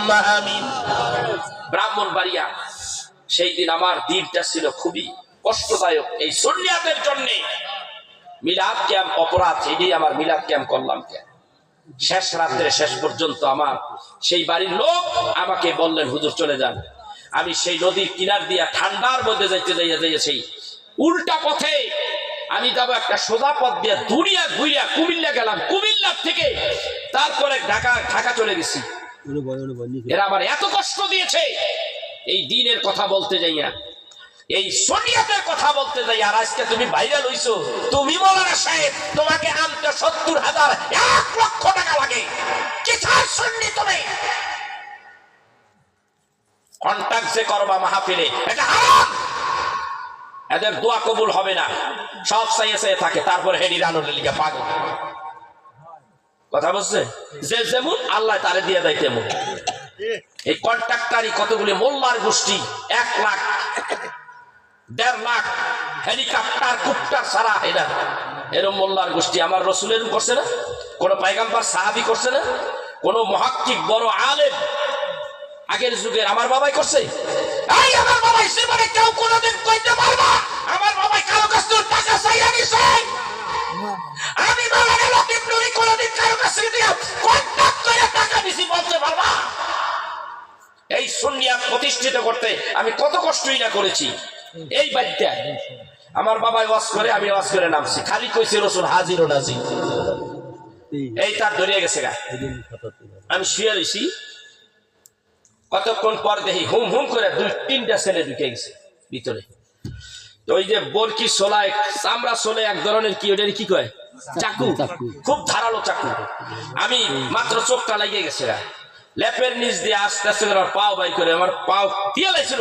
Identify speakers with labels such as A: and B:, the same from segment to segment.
A: আল্লাহুম্মা আমিন। ব্রাহ্মণবাড়িয়া, সেই দিন আমার দিনটা ছিল খুবই কষ্টদায়ক। এই সুন্নিয়াতের জন্য মিলাদ ক্যাম্প অপরাধ, এটাই আমার মিলাদ ক্যাম্প করলাম কেন। শেষ রাত্রে শেষ পর্যন্ত আমার সেই বাড়ির লোক আমাকে বললেন, হুজুর চলে যান। আমি সেই নদীর কিনার দিয়া ঠান্ডার মধ্যে যাইতে সেই উল্টা পথে আমি যাবো একটা সোজা পথ দিয়ে দুনিয়া ঘুরিয়া কুমিল্লা গেলাম, কুমিল্লার থেকে তারপরে ঢাকা চলে গেছি। এরা আমার এত কষ্ট দিয়েছে এই দ্বীনের কথা বলতে যাইয়া, এই সুন্নিয়াতের কথা বলতে যাই। আর আজকে তুমি ভাইরাল হইছো, তুমি মাওলানা সাহেব, তোমাকে আনতে ৭০,০০০ ১ লক্ষ টাকা লাগে। কি চাই সুন্নি তুমি? কন্টাক্ট যে করবা মাহফিলে, এটা হারাম। এদের দোয়া কবুল হবে না, সব চাইছে থাকে, তারপর হেডি রানুলের লিগে পাগল। কথা বুঝছে? যে যেমন আল্লাহ তারে দিয়ে দেয় তেমন। এই কন্ট্রাক্টারি কতগুলি মোল্লার গোষ্ঠী, ১ লাখ ১.৫ লাখ হেলিকপ্টার কুপ্টার ছাড়া এরা এরম মোল্লার গোষ্ঠী আমার রসুলের করছে না, কোন পয়গম্বর সাহাবী করছে না, কোন মুহাক্কিক বড় আলেম আগের যুগের আমার বাবাই করছে? এই আমার বাবাই জীবনে কেউ কোনোদিন কইতে পারবা আমার বাবাই কারো কাছ থেকে টাকা চাইয়া নিছে? আমি মাওলানা লতিফ নুরি কোনোদিন কারো কাছ থেকে কন্টাক্ট করে টাকা নিছি বলতে পারবা? এই সুন্নিয়াত প্রতিষ্ঠিত করতে আমি কত কষ্টই না করেছি। এই বাচ্চা আমার বাবাই ওয়াজ করে, আমি ওয়াজ করে নামছি, খালি কইছে রসুল হাজির ও নাজির। এই তার ধরিয়ে গেছে গা। আমি শুয়ে রইছি, কতক্ষণ পর দেখি হুম হুম করে ২-৩টা ছেলে ঢুকে গেছে ভিতরে। তো ওই যে বরকি সোলায় চামড়া সোলে এক ধরনের কি, ওটা কি কয়, চাকু, খুব ধারালো চাকু। আমি মাত্র চোখটা লাগিয়ে গেছে গা, লেপের নিচ দিয়ে আস্তে আস্তে করে আমার পাও বাই করে আমার পাও দিয়ে লাইছিল,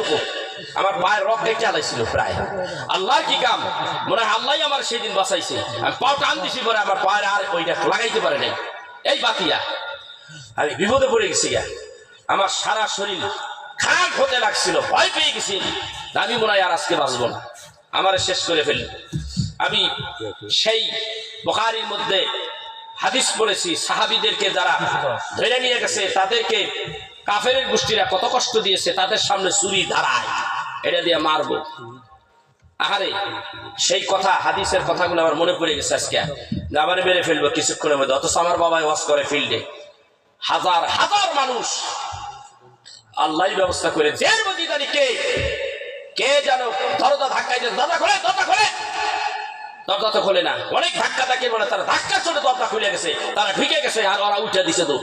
A: আমার পায়ের রক দেখে আলাইছিল প্রায়। আল্লাহর কি কাম, মনে হয় আল্লাহ আমার সেই দিন বাঁচাইছে। আমি পাও টান দিছি পরে আমার পায়ের আর ওইটা লাগাইতে পারে নাই। এই বাতিয়া আমি বিপদে পড়ে গেছি গা। আমার সারা শরীর খারাপ হতে লাগছিল, ভয় পেয়ে গেছি। আমি মনে হয় আর আজকে বাঁচবো না, আমার শেষ করে ফেলি। আমি সেই বুখারীর মধ্যে হাদিস পড়েছি, সাহাবীদেরকে যারা ধরে নিয়ে গেছে তাদেরকে কাফেরের গোষ্ঠীরা কত কষ্ট দিয়েছে, তাদের সামনে ছুরি ধারায় এটা দিয়ে মারবো। আহারে সেই কথা, হাদিসের কথাগুলো আমার মনে পড়ে গেছে আজকে। আমার মেরে ফেলবো কিছুক্ষণের মধ্যে, অথচ আমার বাবাই ওয়াজ করে ফিল্ডে, হাজার হাজার মানুষ। আল্লাহ ব্যবস্থা করে জের মদিদারি কে জানো দরজা ধাক্কাই দিয়ে দরজা খোলে, দরজা খোলে, দরজা তো খোলে না। অনেক ধাক্কা ধাক্কি বলে তারা ধাক্কা চলে দরজা খুলে গেছে, তারা ঢুকে গেছে আর ওরা উঠে দিছে। তো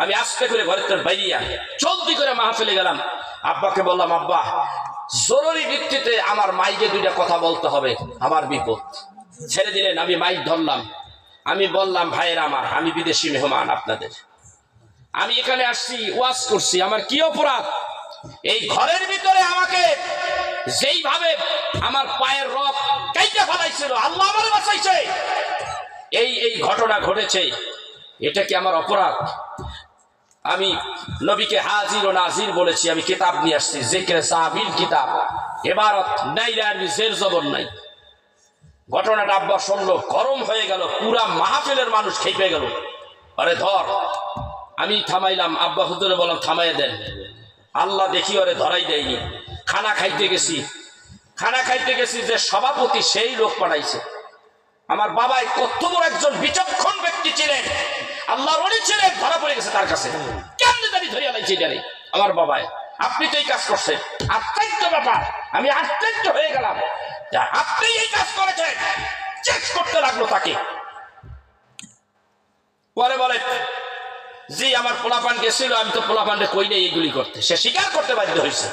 A: আমি আস্তে করে ঘরের তোর বাইরিয়া জলদি করে মাহফিলে গেলাম। আব্বাকে বললাম, আব্বা জরুরি ভিত্তিতে আমার মাইকে 2টা কথা বলতে হবে, আমার বিপদ। ছেড়ে দিলেন, আমি মাইক ধরলাম। আমি বললাম, ভাইয়ের আমার, আমি বিদেশি মেহমান আপনাদের, আমি এখানে আসছি ওয়াজ করছি, আমার কি অপরাধ? এই ঘরের ভিতরে আমাকে যেইভাবে আমার পায়ের রক কাইটা ফেলাইছিল, আল্লাহ আমার বাঁচাইছে। এই ঘটনা ঘটেছে, এটা কি আমার অপরাধ? আমি নবীকে হাজির ও নাজির বলেছি, আমি কিতাব নিয়ে আসছি, জিকরে সাহাবীর কিতাব, ইবারত নাই, জের জবর নাই। ঘটনাটা আব্বা শুনলো, গরম হয়ে গেল, পুরা মাহফিলের মানুষ খেপে গেল। আরে ধর, আমি থামাইলাম, আব্বা হুজুরে বললাম থামাইয়া দেন। আল্লাহ দেখি ওরে ধরাই দেয়নি। খানা খাইতে গেছি, যে সভাপতি সেই লোক পাঠাইছে। আমার বাবাই কত বড় একজন বিচক্ষণ ব্যক্তি ছিলেন, আল্লাহর ওলি ছিলেন, ধরা পড়ে গেছে তার কাছে। কেমনে জানি ধরিয়া লাইছে জানি আমার বাবাই, আপনি তো এই কাজ করছেন। আশ্চর্য ব্যাপার, আমি আশ্চর্য হয়ে গেলাম, আপনি এই কাজ করেছেন। চেক করতে লাগলো তাকে। পরে বলে, জি আমার পোলাপান গেছিল, আমি তো পোলাপানকে কই নাই এইগুলি করতে। সে স্বীকার করতে বাধ্য হয়েছে।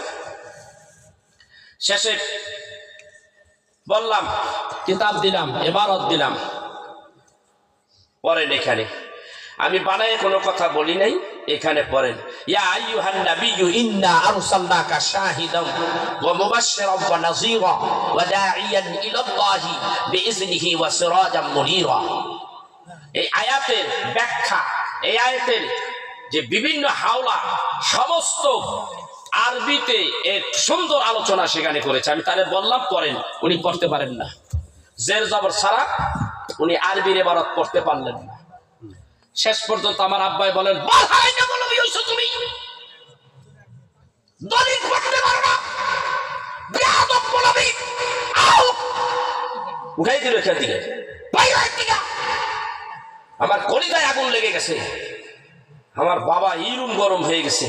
A: শেষে বললাম, কিতাব দিলাম, ইবারত দিলাম, পড়েন এখানে। আমি বানায় কোনো কথা বলি নাই, এখানে পড়েন। ইয়া আইয়ুহান নাবিয়্যু ইন্না আরসালনাকা শাহিদান ওয়া মুবাশশিরান ওয়া নাযীরা ওয়া দাঈয়ান ইলাল্লাহি বিইজনিহি ওয়া সিরাজাম মুনীরা। এই আয়াতের ব্যাখ্যা, এই আয়াতের যে বিভিন্ন হাওলা, সমস্ত আরবিতে এক সুন্দর আলোচনা সেখানে করেছে। আমি তারে বললাম পড়েন, উনি পড়তে পারেন না, জের জবর ছাড়া উনি আরবির ইবারত পড়তে পারলেন না। শেষ পর্যন্ত আমার আব্বাই বলেন, তুমি উঠাই দিল এখান থেকে, আমার কলিজায় আগুন লেগে গেছে। আমার বাবা ইরুম গরম হয়ে গেছে।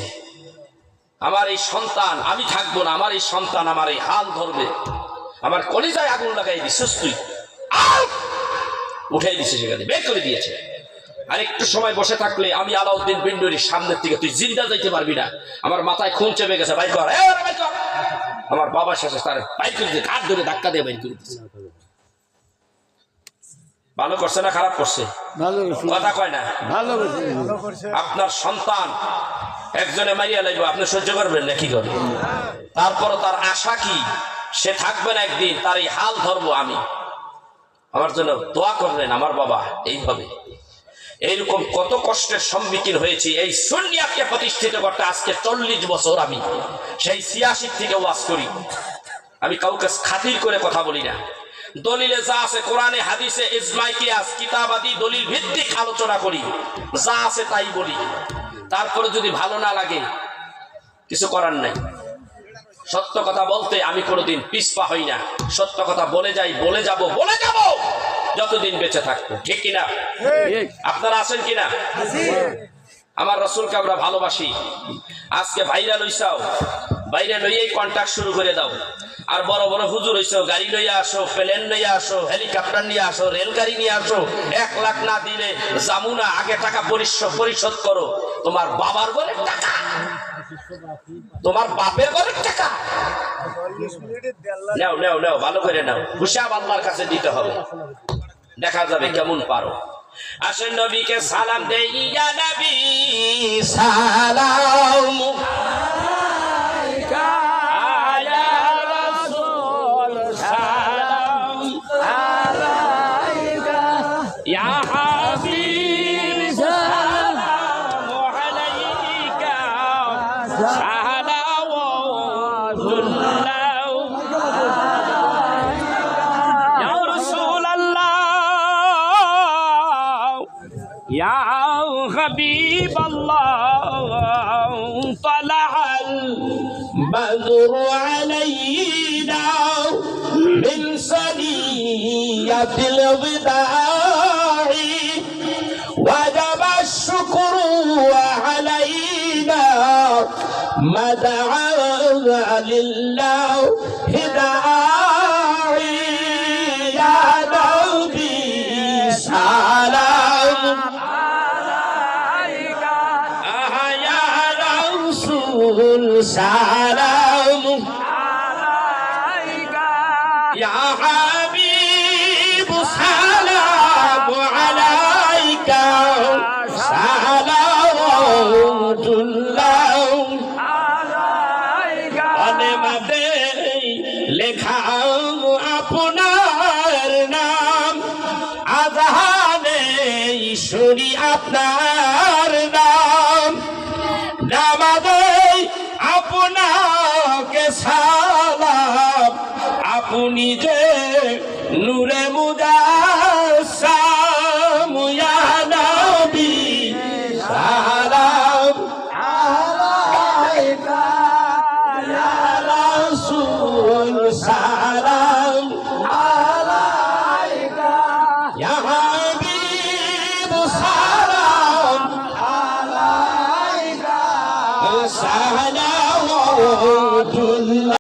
A: আমার এই সন্তান, আমি থাকবো না, আমার এই সন্তান আমার এই হাল ধরবে। আমার কলিজায় আগুন লাগাই দিছে, তুই উঠাই দিছে, সেখানে বের করে দিয়েছে। আর একটু সময় বসে থাকলে আমি আলাউদ্দিন বিন্ডুরির সামনের থেকে তুই জিন্দা যাইতে পারবি না। আমার মাথায় খুন চেপে গেছে, বাইর কর। আমার বাবা শেষে তার বাইর করে দিয়ে ঘাট ধরে ধাক্কা দিয়ে বাইর করে দিচ্ছে। ভালো করছে না খারাপ করছে? কথা কয় না। আপনার সন্তান একজনে মারিয়া লাগবে, আপনি সহ্য করবেন না? কি করবেন? তারপরও তার আশা কি, সে থাকবে না একদিন, তার এই হাল ধরবো আমি। আমার জন্য দোয়া করবেন আমার বাবা। এইভাবে এইরকম কত কষ্টের সম্মুখীন হয়েছি এই সুন্নিয়াতকে প্রতিষ্ঠিত করতে। আজকে 40 বছর আমি সেই 86 থেকে ওয়াজ করি। আমি কাউকে খাতির করে কথা বলি না। দলিলে যা আছে, কোরআনে হাদিসে ইজমাই কিয়াস কিতাবাদি দলিল ভিত্তিক আলোচনা করি, যা আছে তাই বলি। তারপরে যদি ভালো না লাগে কিছু করার নাই। সত্য কথা বলতে আমি কোনোদিন পিছপা হই না। সত্য কথা বলে যাই, বলে যাব যতদিন বেঁচে থাকবো। ঠিক কিনা? আপনারা আছেন কিনা? আমার রাসূলকে আমরা ভালোবাসি। আজকে ভাইরা লইছাও, বাইরে লইয়াই কন্ট্যাক্ট শুরু করে দাও। আর বড় বড় হুজুর হইছো, গাড়ি লইয়া আসো, প্লেন লইয়া আসো, হেলিকপ্টার নিয়ে আসো, রেলগাড়ি নিয়ে আসো। 1 লাখ না দিলে জামুনা, আগে টাকা পরিশোধ করো। তোমার বাবার ঘরের টাকা, তোমার বাপের ঘরের টাকা নাও নাও নাও, ভালো করে নাও। হিসাব আল্লাহর কাছে দিতে হবে, দেখা যাবে কেমন পারো। আসেন নবীকে সালাম দেই, ইয়া নবী সালাম আলাইকা, ইয়া রাসূল সালাম আলাইকা, ইয়া হাবিব সালাম আলাইকা, সালাওয়াতুল্লাহ ইয়া রাসূলুল্লাহ ইয়া হাবিবাল্লাহ, তালাআল বদরু আলাইনা মিন সানিয়াতিল বিদাই, ওয়াজাবা শুকরু আলাইনা মাদআ লিল্লাহি দাই, ইয়া নবী সালাম আলাইকা, ইয়া রাসূল সালাম আলাইকা, ইয়া হাবিব সালাম আলাইকা, সালাওয়াতুল্লাহ আলাইকা। আলেমাতে লেখা আপনার নাম, আযানে শুনি আপনার নাম, নামাজে আপনাকে সালাম, আপনি যে নূরে মুজাসসাম, ইয়া নবী সালাম আলাইকা, ইয়া রাসূল সালাম আলাইকা, ইয়া হাবিব সালাম আলাইকা, সালাম